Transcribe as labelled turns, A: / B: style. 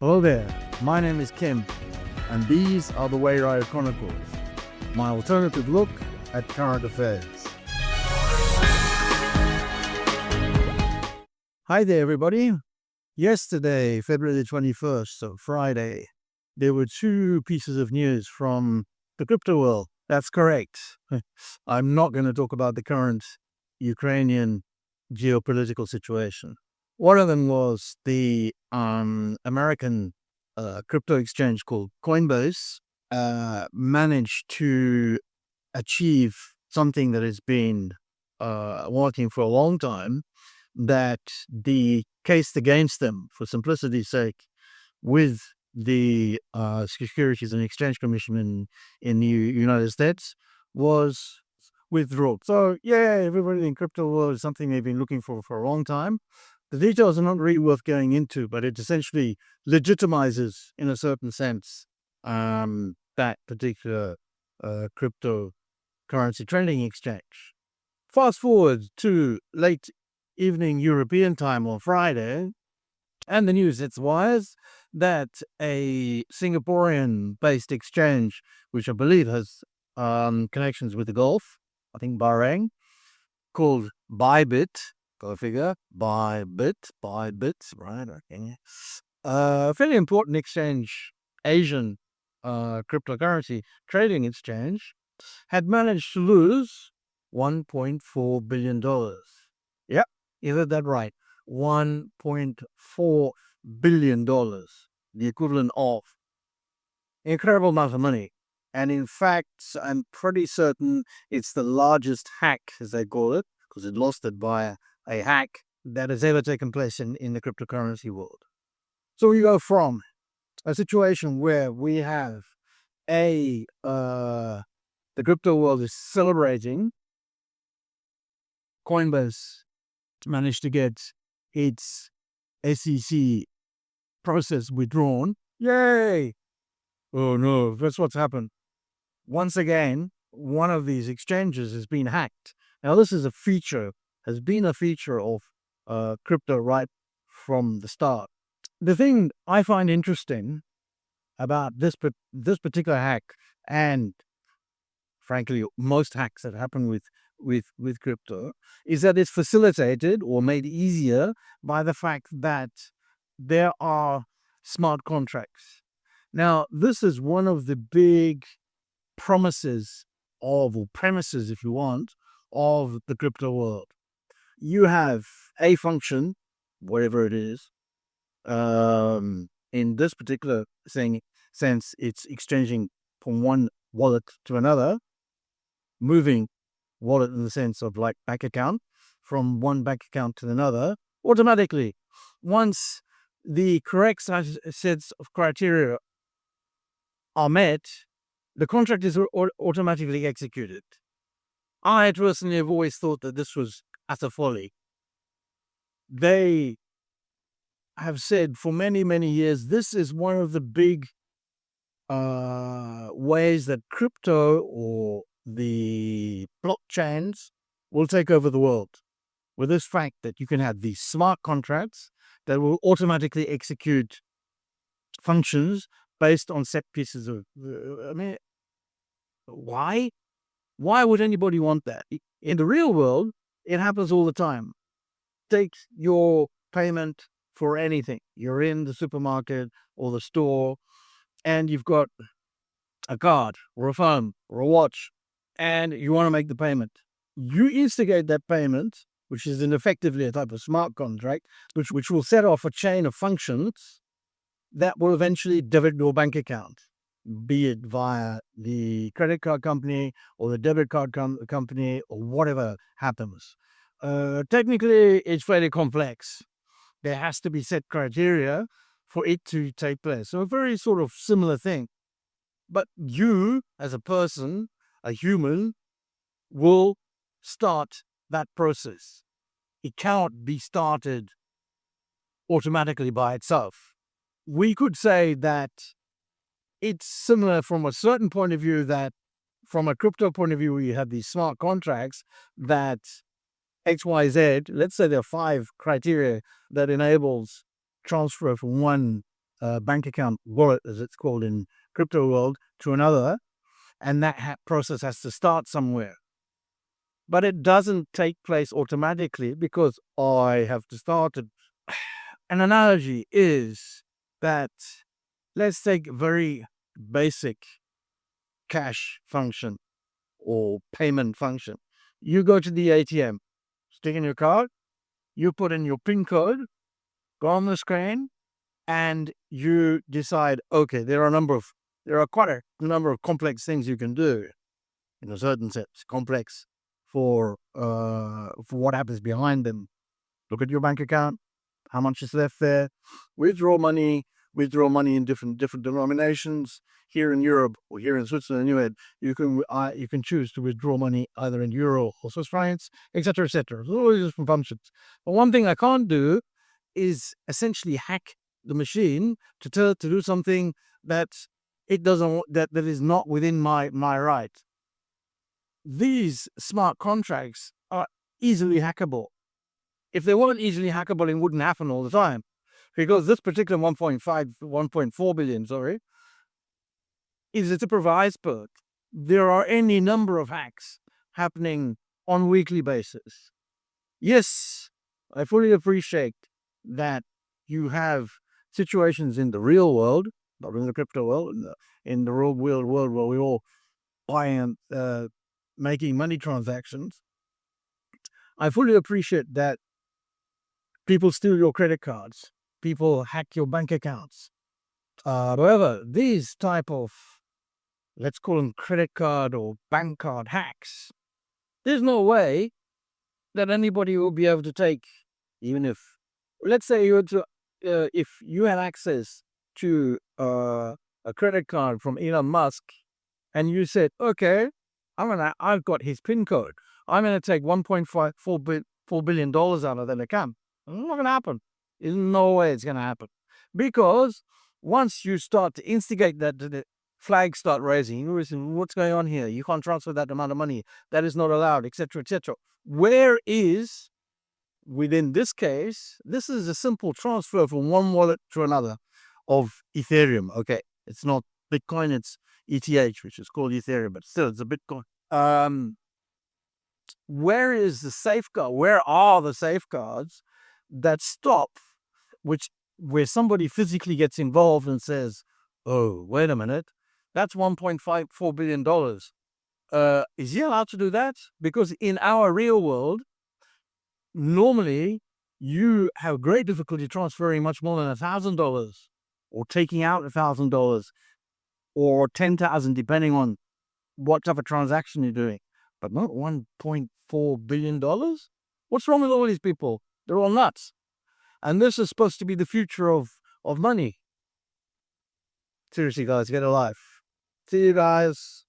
A: Hello there, my name is Kim, and these are the Wayride Chronicles, my alternative look at current affairs. Hi there, everybody. Yesterday, February the 21st, so Friday, there were two pieces of news from the crypto world. That's correct. I'm not going to talk about the current Ukrainian geopolitical situation. One of them was the American crypto exchange called Coinbase managed to achieve something that has been wanting for a long time, that the case against them, for simplicity's sake, with the Securities and Exchange Commission in the United States was withdrawn. So, yeah, everybody in crypto world is something they've been looking for a long time. The details are not really worth going into, but it essentially legitimizes, in a certain sense, that particular cryptocurrency trading exchange. Fast forward to late evening European time on Friday, and the news hits wires that a Singaporean-based exchange, which I believe has connections with the Gulf, I think Bahrain, called Bybit, go figure, Bybit, right? Okay. Fairly important exchange, Asian cryptocurrency trading exchange, had managed to lose $1.4 billion. Yep, you heard that right. $1.4 billion, the equivalent of incredible amount of money. And in fact, I'm pretty certain it's the largest hack, as they call it, because it lost it by a hack that has ever taken place in the cryptocurrency world. So we go from a situation where we have the crypto world is celebrating Coinbase managed to get its SEC process withdrawn. Yay! Oh no, that's what's happened. Once again, one of these exchanges has been hacked. Now, this is has been a feature of crypto right from the start. The thing I find interesting about this particular hack, and frankly, most hacks that happen with crypto, is that it's facilitated or made easier by the fact that there are smart contracts. Now, this is one of the big premises, if you want, of the crypto world. You have a function, whatever it is. In this particular sense, it's exchanging from one wallet to another, moving wallet in the sense of like bank account, from one bank account to another, automatically. Once the correct sets of criteria are met, the contract is automatically executed. I personally have always thought that this was utter folly. They have said for many, many years, this is one of the big ways that crypto or the blockchains will take over the world. With this fact that you can have these smart contracts that will automatically execute functions based on set pieces of, why? Why would anybody want that? In the real world, it happens all the time. Take your payment for anything. You're in the supermarket or the store, and you've got a card or a phone or a watch, and you want to make the payment. You instigate that payment, which is effectively a type of smart contract, which will set off a chain of functions that will eventually debit your bank account, be it via the credit card company or the debit card company or whatever happens. Technically, it's fairly complex. There has to be set criteria for it to take place. So a very sort of similar thing. But you, as a person, a human, will start that process. It cannot be started automatically by itself. We could say that it's similar from a certain point of view, that from a crypto point of view, you have these smart contracts that XYZ, let's say there are 5 criteria that enables transfer from one bank account wallet, as it's called in crypto world, to another, and that process has to start somewhere. But it doesn't take place automatically because I have to start it. An analogy is that let's take a very basic cash function or payment function. You go to the ATM, stick in your card, you put in your PIN code, go on the screen, and you decide, okay, there are quite a number of complex things you can do in a certain sense. Complex for what happens behind them. Look at your bank account, how much is left there, withdraw money in different denominations. Here in Europe or here in Switzerland, anyway, you can choose to withdraw money either in euro or Swiss francs, etc., etc. There's all these different functions. But one thing I can't do is essentially hack the machine to do something that it doesn't that is not within my right. These smart contracts are easily hackable. If they weren't easily hackable, it wouldn't happen all the time. Because this particular 1.4 billion, is a supervised perk. There are any number of hacks happening on a weekly basis. Yes, I fully appreciate that you have situations in the real world, not in the crypto world, in the real world where we all buy and making money transactions. I fully appreciate that people steal your credit cards, people hack your bank accounts. However, these type of, let's call them credit card or bank card hacks, there's no way that anybody will be able to take, even if, let's say you were to, if you had access to a credit card from Elon Musk, and you said, okay, I've got his PIN code. I'm going to take $1.4 billion out of that account. It's not going to happen. There's no way it's going to happen. Because once you start to instigate that, the flags start raising. You listen, what's going on here? You can't transfer that amount of money. That is not allowed, etc., etc. Where is, within this case, this is a simple transfer from one wallet to another of Ethereum. Okay, it's not Bitcoin, it's ETH, which is called Ethereum, but still, it's a Bitcoin. Where is the safeguard? Where are the safeguards that stop, where somebody physically gets involved and says, "Oh, wait a minute, that's $1.54 billion. Is he allowed to do that?" Because in our real world, normally you have great difficulty transferring much more than $1,000 or taking out $1,000 or 10,000, depending on what type of transaction you're doing, but not $1.4 billion. What's wrong with all these people? They're all nuts. And this is supposed to be the future of money. Seriously, guys, get a life. See you guys.